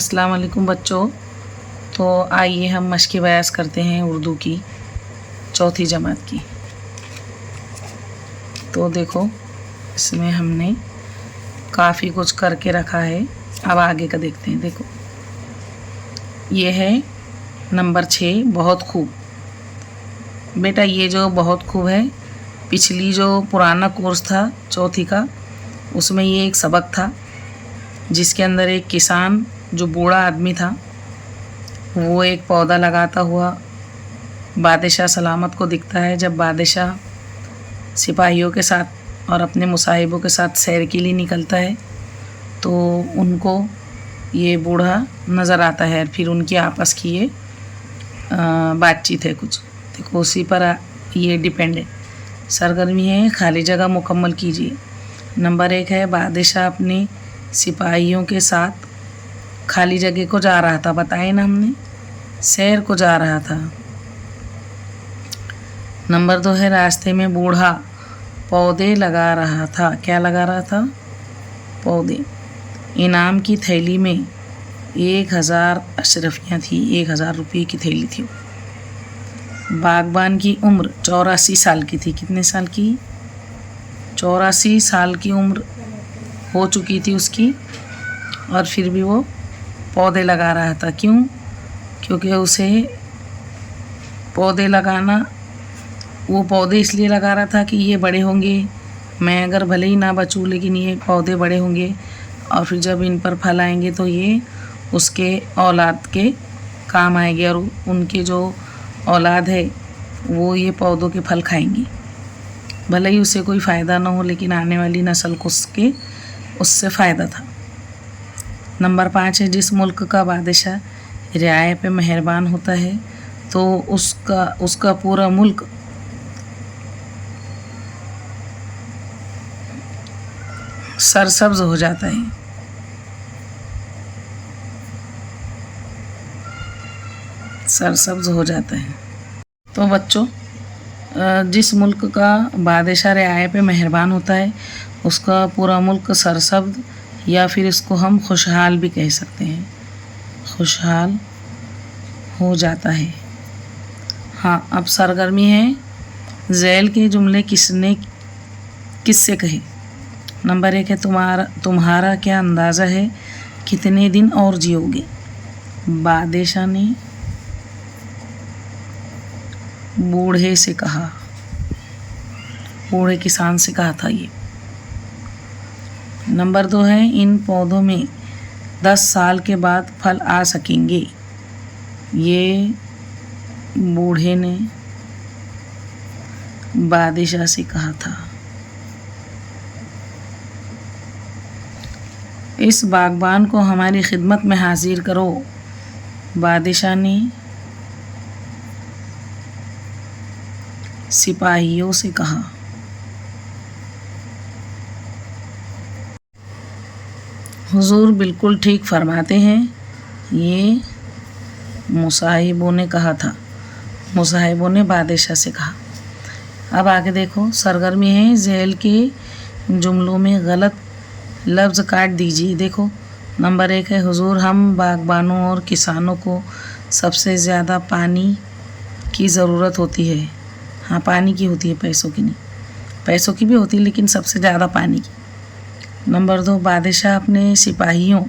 अस्सलाम वालेकुम बच्चों। तो आइए हम मश्क बयास करते हैं उर्दू की चौथी जमात की। तो देखो इसमें हमने काफ़ी कुछ करके रखा है। अब आगे का देखते हैं। देखो ये है नंबर 6 बहुत खूब। बेटा ये जो बहुत खूब है, पिछली जो पुराना कोर्स था चौथी का, उसमें ये एक सबक था जिसके अंदर एक किसान जो बूढ़ा आदमी था वो एक पौधा लगाता हुआ बादशाह सलामत को दिखता है। जब बादशाह सिपाहियों के साथ और अपने मुसाहिबों के साथ सैर के लिए निकलता है तो उनको ये बूढ़ा नज़र आता है। फिर उनकी आपस की ये बातचीत है कुछ। देखो उसी पर ये डिपेंड है। सरगर्मी है खाली जगह मुकम्मल कीजिए। नंबर 1 है बादशाह अपने सिपाहियों के साथ खाली जगह को जा रहा था। बताए ना हमने, सैर को जा रहा था। नंबर 2 है रास्ते में बूढ़ा पौधे लगा रहा था। क्या लगा रहा था? पौधे। इनाम की थैली में 1000 अशरफियाँ थी। 1000 रुपये की थैली थी। बागबान की उम्र 84 साल की थी। कितने साल की? 84 साल की उम्र हो चुकी थी उसकी, और फिर भी वो पौधे लगा रहा था। क्यों? क्योंकि उसे पौधे लगाना, वो पौधे इसलिए लगा रहा था कि ये बड़े होंगे, मैं अगर भले ही ना बचूं लेकिन ये पौधे बड़े होंगे और फिर जब इन पर फल आएंगे तो ये उसके औलाद के काम आएंगे और उनके जो औलाद है वो ये पौधों के फल खाएंगी। भले ही उसे कोई फ़ायदा ना हो लेकिन आने वाली नस्ल को उससे फ़ायदा था। नंबर 5 है जिस मुल्क का बादशाह रियाया पे मेहरबान होता है तो उसका पूरा मुल्क सरसब्ज हो जाता है। सरसब्ज हो जाता है। तो बच्चों जिस मुल्क का बादशाह रियाया पे मेहरबान होता है उसका पूरा मुल्क सरसब्ज, या फिर इसको हम खुशहाल भी कह सकते हैं, खुशहाल हो जाता है। हाँ, अब सरगर्मी है ज़ैल के जुमले किससे कहे। नंबर 1 है तुम्हारा क्या अंदाज़ा है कितने दिन और जियोगे। बादशाह ने बूढ़े से कहा, बूढ़े किसान से कहा था ये। नंबर 2 है इन पौधों में 10 साल के बाद फल आ सकेंगे। ये बूढ़े ने बादशाह से कहा था। इस बागबान को हमारी खिदमत में हाजिर करो। बादशाह ने सिपाहियों से कहा। हुजूर बिल्कुल ठीक फरमाते हैं, ये मुसाहिबों ने कहा था। मुसाहिबों ने बादशाह से कहा। अब आगे देखो सरगर्मी है ज़ैल के जुमलों में गलत लफ्ज़ काट दीजिए। देखो नंबर 1 है हुजूर हम बागबानों और किसानों को सबसे ज़्यादा पानी की ज़रूरत होती है। हाँ, पानी की होती है, पैसों की नहीं। पैसों की भी होती है लेकिन सबसे ज़्यादा पानी की। नंबर 2 बादशाह अपने सिपाहियों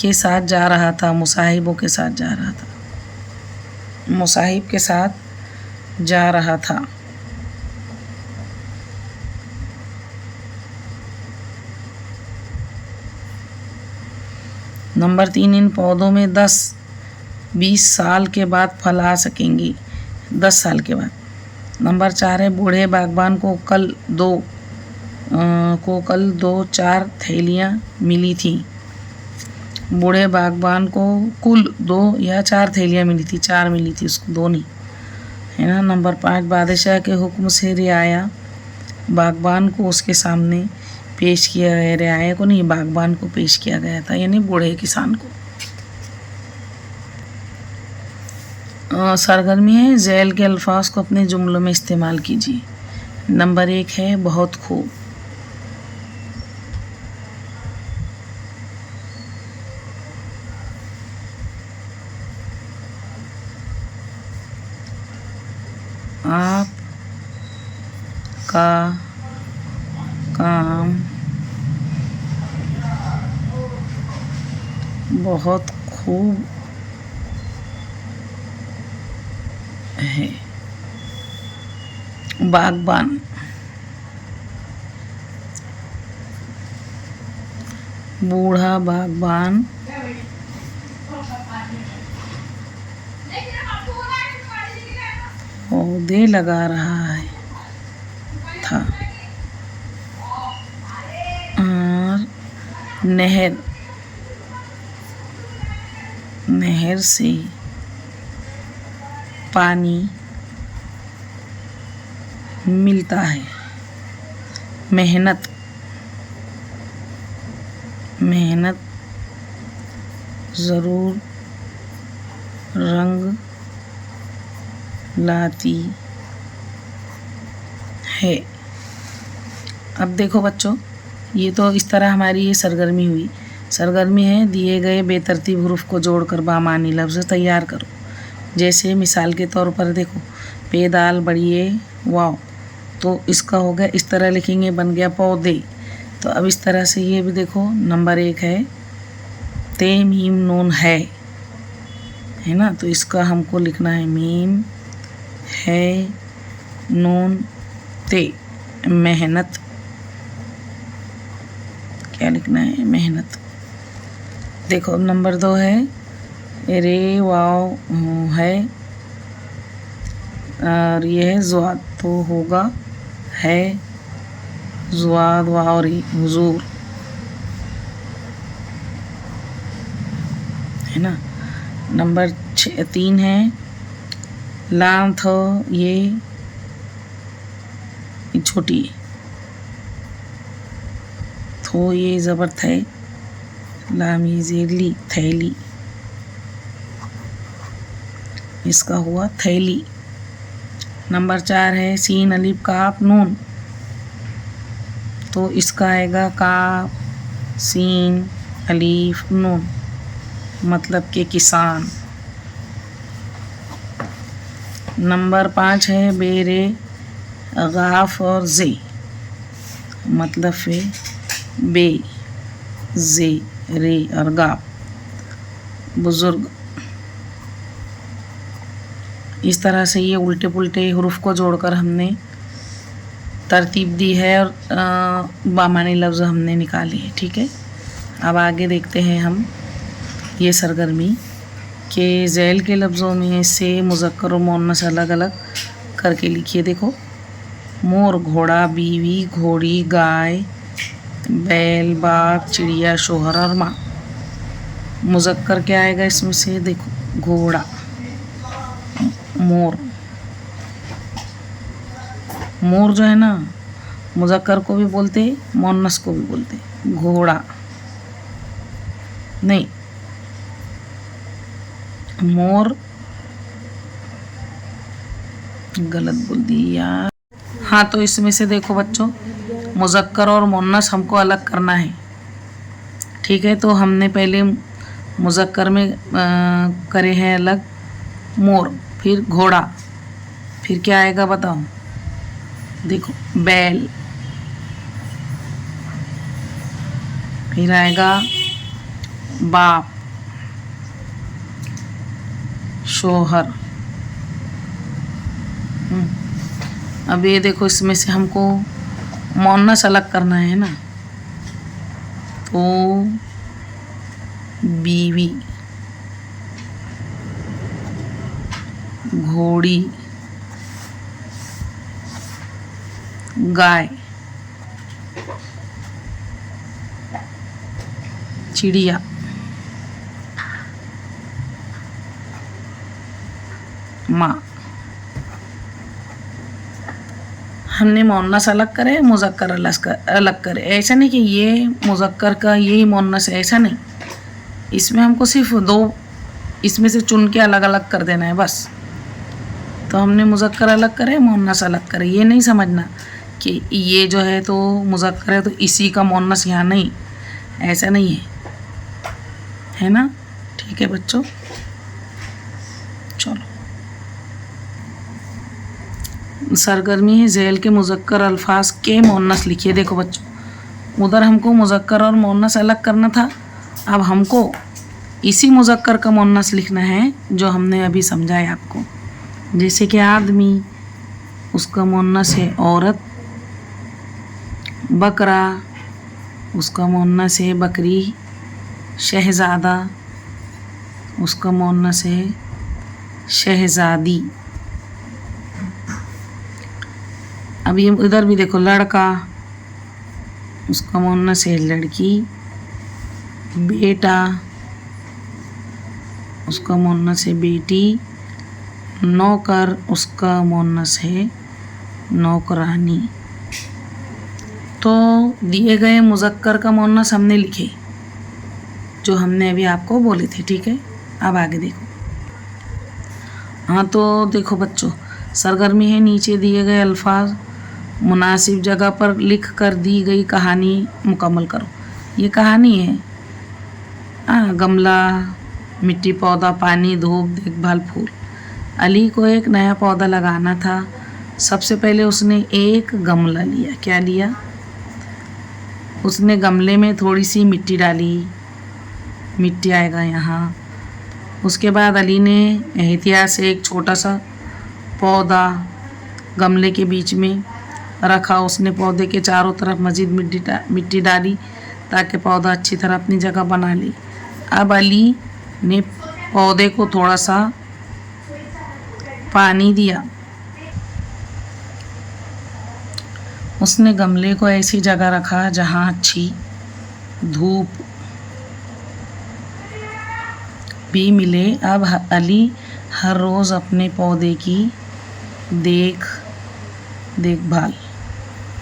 के साथ जा रहा था। मुसाहिबों के साथ जा रहा था। मुसाहिब के साथ जा रहा था। नंबर 3 इन पौधों में 10-20 साल के बाद फल आ सकेंगे। 10 साल के बाद। नंबर 4 है बूढ़े बागबान को कल 2-4 थैलियाँ मिली थी। बूढ़े बागबान को कुल 2 या 4 थैलियाँ मिली थी। 4 मिली थी उसको, 2 नहीं, है ना। नंबर 5 बादशाह के हुक्म से रियाया बागबान को उसके सामने पेश किया गया। रियाया को नहीं, बागबान को पेश किया गया था, यानी बूढ़े किसान को। सरगर्मी है ज़ैल के अल्फाज को अपने जुमलों में इस्तेमाल कीजिए। नंबर 1 है बहुत खूब। आप का काम बहुत खूब है। बागबान, बूढ़ा बागबान पौधे लगा रहा है था। और नहर से पानी मिलता है। मेहनत ज़रूर रंग लाती है। अब देखो बच्चों, ये तो इस तरह हमारी ये सरगर्मी हुई। सरगर्मी है दिए गए बेतरतीब हरूफ को जोड़कर बामानी लफ्ज़ तैयार करो। जैसे मिसाल के तौर पर देखो, पे दाल बड़िए वाव, तो इसका हो गया, इस तरह लिखेंगे, बन गया पौधे। तो अब इस तरह से ये भी देखो, नंबर 1 है ते मीम नून है ना, तो इसका हमको लिखना है मीम है नून ते, मेहनत। क्या लिखना है? मेहनत। देखो नंबर 2 है रे वाव है, और ये है ज़्वाद, तो होगा है ज़्वाद वाव रे, हुजूर, है ना। नंबर 3 है लाम थो, ये छोटी, थो ये ज़बर थे, लाम ये जेली, थैली, इसका हुआ थैली। नंबर 4 है सीन अलिफ काफ नून, तो इसका आएगा काफ सीन अलिफ नून, मतलब के किसान। नंबर 5 है बेरे गाफ और जे, मतलब फे बे जे रे और गाफ, बुजुर्ग। इस तरह से ये उल्टे पुल्टे हरूफ को जोड़कर हमने तरतीब दी है और बामानी लफ्ज़ हमने निकाले हैं। ठीक है, अब आगे देखते हैं हम ये सरगर्मी के ज़ैल के लफ्ज़ों में से मुज़क्कर और मुअन्नस अलग अलग करके लिखिए। देखो, मोर, घोड़ा, बीवी, घोड़ी, गाय, बैल, बाघ, चिड़िया, शोहर और माँ। मुज़क्कर क्या आएगा इसमें से? देखो, घोड़ा, मोर। मोर जो है ना, मुज़क्कर को भी बोलते, मुअन्नस को भी बोलते। घोड़ा नहीं, मोर, गलत बोल दी यार। हाँ, तो इसमें से देखो बच्चों, मुज़क्कर और मुअन्नस हमको अलग करना है। ठीक है, तो हमने पहले मुज़क्कर में करे हैं अलग मोर, फिर घोड़ा, फिर क्या आएगा बताओ? देखो, बैल, फिर आएगा बाप, शोहर। अब ये देखो, इसमें से हमको मुअन्नस अलग करना है ना, तो बीवी, घोड़ी, गाय, चिड़िया, माँ। हमने मुअन्नस अलग करे, मुज़क्कर अलग करे। ऐसा नहीं कि ये मुज़क्कर का यही मुअन्नस है, ऐसा नहीं। इसमें हमको सिर्फ 2 इसमें से चुन के अलग अलग कर देना है बस। तो हमने मुज़क्कर अलग करे, मुअन्नस अलग करे। ये नहीं समझना कि ये जो है तो मुज़क्कर है तो इसी का मुअन्नस यहाँ नहीं, ऐसा नहीं है ना। ठीक है बच्चों, चलो सरगर्मी है ज़ैल के मुज़क्कर अल्फाज के मुअन्नस लिखिए। देखो बच्चों, उधर हमको मुज़क्कर और मुअन्नस अलग करना था, अब हमको इसी मुज़क्कर का मुअन्नस लिखना है जो हमने अभी समझाया आपको। जैसे कि आदमी, उसका मुअन्नस है औरत। बकरा, उसका मुअन्नस है बकरी। शहज़ादा, उसका मुअन्नस है शहज़ादी। अब ये इधर भी देखो, लड़का, उसका मुअन्नस है लड़की। बेटा, उसका मुअन्नस है बेटी। नौकर, उसका मुअन्नस है नौकरानी। तो दिए गए मुज़क्कर का मुअन्नस हमने लिखे जो हमने अभी आपको बोले थे, ठीक है। अब आगे देखो। हाँ तो देखो बच्चों, सरगर्मी है नीचे दिए गए अल्फाज मुनासिब जगह पर लिख कर दी गई कहानी मुकम्मल करो। ये कहानी है। गमला, मिट्टी, पौधा, पानी, धूप, देखभाल, फूल। अली को एक नया पौधा लगाना था। सबसे पहले उसने एक गमला लिया। क्या लिया? उसने गमले में थोड़ी सी मिट्टी डाली, मिट्टी आएगा यहाँ। उसके बाद अली ने एहतियात से एक छोटा सा पौधा गमले के बीच में रखा। उसने पौधे के चारों तरफ मज़ीद मिट्टी डाली ताकि पौधा अच्छी तरह अपनी जगह बना ले। अब अली ने पौधे को थोड़ा सा पानी दिया। उसने गमले को ऐसी जगह रखा जहाँ अच्छी धूप भी मिले। अब अली हर रोज़ अपने पौधे की देखभाल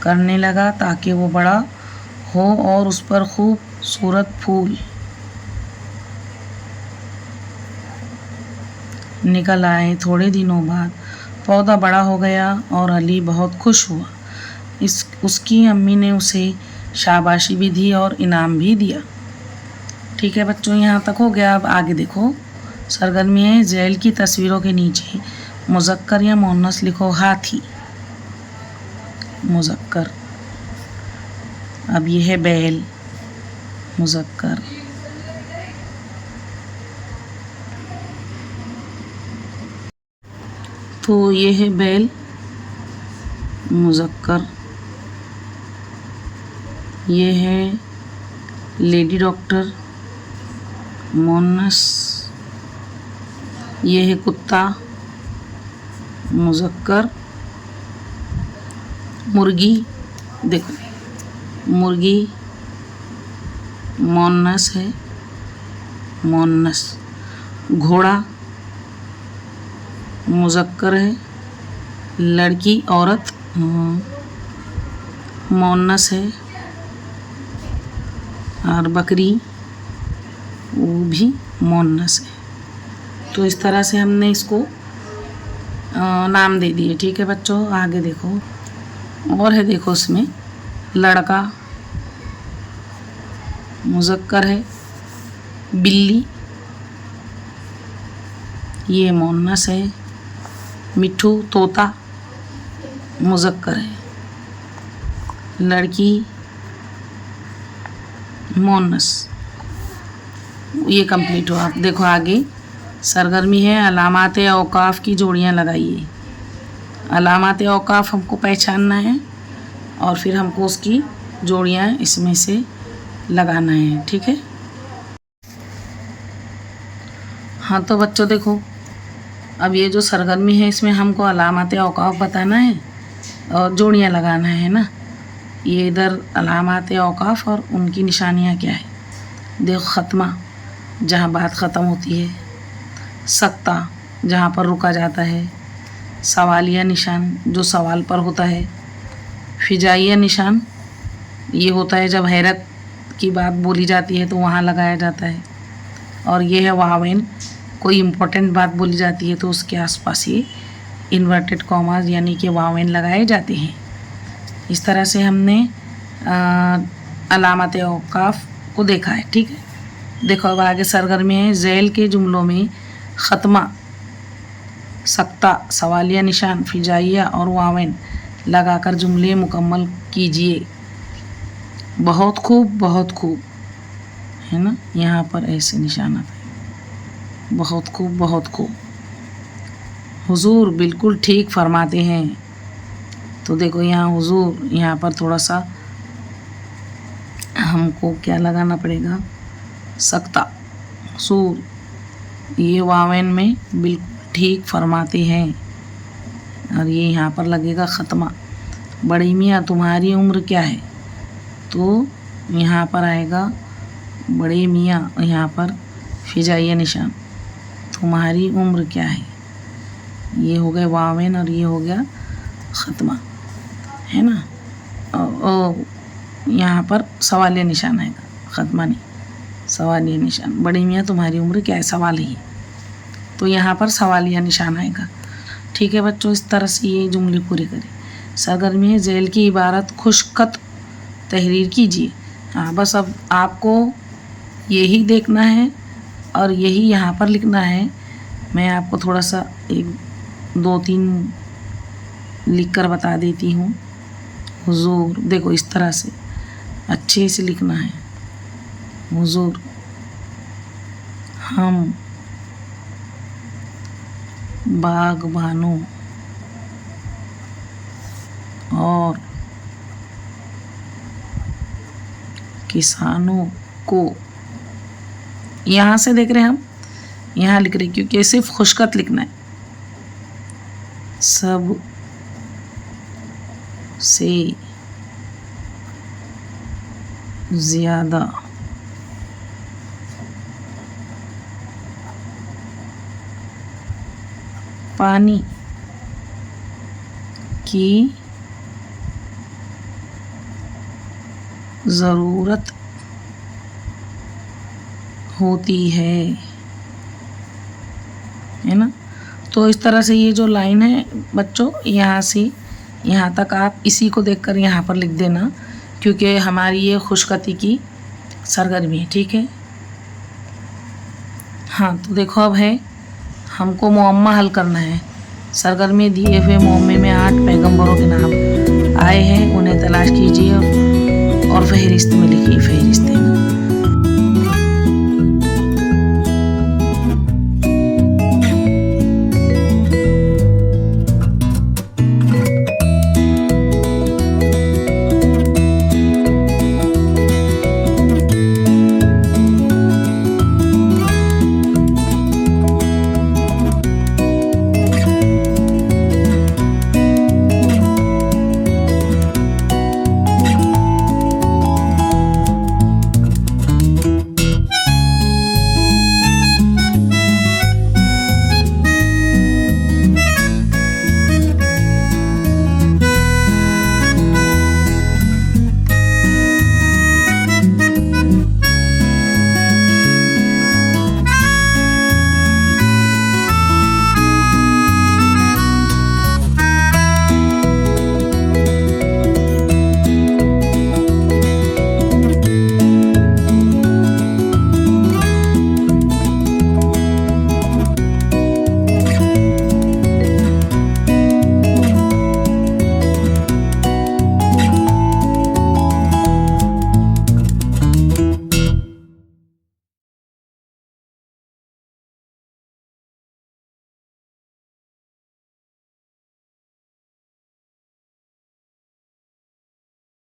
करने लगा ताकि वो बड़ा हो और उस पर खूबसूरत फूल निकल आए। थोड़े दिनों बाद पौधा बड़ा हो गया और अली बहुत खुश हुआ। उसकी अम्मी ने उसे शाबाशी भी दी और इनाम भी दिया। ठीक है बच्चों, यहाँ तक हो गया। अब आगे देखो। सरगर्मी है ज़ैल की तस्वीरों के नीचे मुज़क्कर या मुअन्नस लिखो। हाथी, मुज़क्कर। अब ये है बैल, मुज़क्कर। तो ये है बैल, मुज़क्कर। ये है लेडी डॉक्टर, मुअन्नस। ये है कुत्ता, मुज़क्कर। मुर्गी, देखो, मुर्गी मुअन्नस है, मुअन्नस। घोड़ा मुज़क्कर है। लड़की, औरत मुअन्नस है। और बकरी वो भी मुअन्नस है। तो इस तरह से हमने इसको नाम दे दिए। ठीक है बच्चों, आगे देखो। और है, देखो उसमें लड़का मुज़क्कर है। बिल्ली ये मुअन्नस है। मिट्ठू, तोता मुज़क्कर है। लड़की मुअन्नस। ये कंप्लीट हुआ। देखो आगे सरगर्मी है अलामात औकाफ की जोड़ियाँ लगाइए। अलामात औकाफ हमको पहचानना है और फिर हमको उसकी जोड़ियाँ इसमें से लगाना है। ठीक है। हाँ तो बच्चों देखो, अब ये जो सरगर्मी है इसमें हमको अलामात औकाफ बताना है और जोड़ियाँ लगाना है ना। ये इधर अलामात औकाफ और उनकी निशानियाँ क्या है। देखो, ख़त्मा जहाँ बात ख़त्म होती है। सक्ता जहाँ पर रुका जाता है। सवालिया निशान जो सवाल पर होता है। फिजाइया निशान ये होता है जब हैरत की बात बोली जाती है तो वहाँ लगाया जाता है। और ये है वावेन, कोई इम्पोर्टेंट बात बोली जाती है तो उसके आसपास ये इन्वर्टेड कॉमास यानी कि वावेन लगाए जाते हैं। इस तरह से हमने अलामत औकाफ को देखा है। ठीक है। देखो अब आगे सरगर्मी है ज़ैल के जुमलों में ख़त्मा सख्ता सवालिया निशान फिजाइया और वावेन लगाकर जुमले मुकम्मल कीजिए। बहुत खूब है ना, यहाँ पर ऐसे निशान आता है, बहुत खूब। हुजूर बिल्कुल ठीक फरमाते हैं। तो देखो यहाँ हुजूर, यहाँ पर थोड़ा सा हमको क्या लगाना पड़ेगा, सख्ता हुजूर, ये वावेन में बिल्कुल ठीक फरमाते हैं, और ये यहाँ पर लगेगा ख़त्मा। बड़ी मियाँ तुम्हारी उम्र क्या है, तो यहाँ पर आएगा बड़े मियाँ, यहाँ पर फिजाइया निशान, तुम्हारी उम्र क्या है, ये हो गए वावेन और ये हो गया ख़त्मा, है ना। और यहाँ पर सवालिया निशान आएगा, ख़त्मा नहीं, सवालिया निशान। बड़ी मियाँ तुम्हारी उम्र क्या है, सवाल ही, तो यहाँ पर सवालिया निशान आएगा। ठीक है बच्चों, इस तरह से ये जुमले पूरे करें। सरगर्मी है, झेल की इबारत खुशखत तहरीर कीजिए। हाँ, बस अब आपको यही देखना है और यही यहाँ पर लिखना है। मैं आपको थोड़ा सा 1-2-3 लिख कर बता देती हूँ। हुजूर, देखो इस तरह से अच्छे से लिखना है। हुजूर, हम बागबानों और किसानों को, यहाँ से देख रहे हैं हम, यहाँ लिख रहे क्योंकि सिर्फ खुशखत लिखना है। सब से ज़्यादा पानी की ज़रूरत होती है ना। तो इस तरह से ये जो लाइन है बच्चों, यहाँ से यहाँ तक आप इसी को देखकर यहाँ पर लिख देना, क्योंकि हमारी ये खुशखती की सरगर्मी है। ठीक है, हाँ, तो देखो अब है हमको मुअम्मा हल करना है। सरगर्मी दिए हुए मुअम्मे में 8 पैगंबरों के नाम आए हैं, उन्हें तलाश कीजिए और फहरिस्त में लिखिए। फहरिस्त है ना।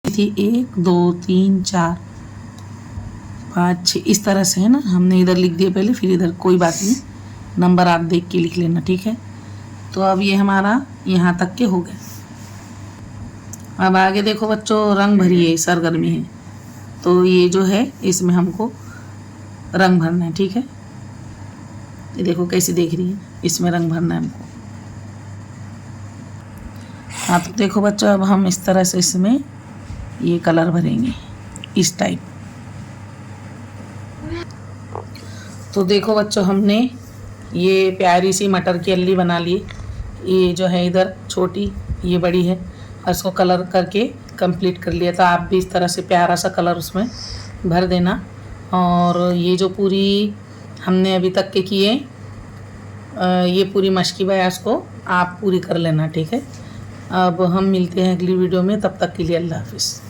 थी 1 2 3 4 5 6 इस तरह से है ना। हमने इधर लिख दिया पहले, फिर इधर, कोई बात नहीं, नंबर आप देख के लिख लेना। ठीक है, तो अब ये हमारा यहाँ तक के हो गए। अब आगे देखो बच्चों, रंग भरिए सरगर्मी है, तो ये जो है इसमें हमको रंग भरना है। ठीक है, ये देखो कैसी देख रही है, इसमें रंग भरना है हमको। हाँ, तो देखो बच्चों, अब हम इस तरह से इसमें ये कलर भरेंगे इस टाइप। तो देखो बच्चों, हमने ये प्यारी सी मटर की अल्ली बना ली। ये जो है इधर छोटी, ये बड़ी है, और इसको कलर करके कंप्लीट कर लिया। तो आप भी इस तरह से प्यारा सा कलर उसमें भर देना। और ये जो पूरी हमने अभी तक के किए ये पूरी मशकी बयास को आप पूरी कर लेना, ठीक है। अब हम मिलते हैं अगली वीडियो में, तब तक के लिए अल्लाह हाफिज़।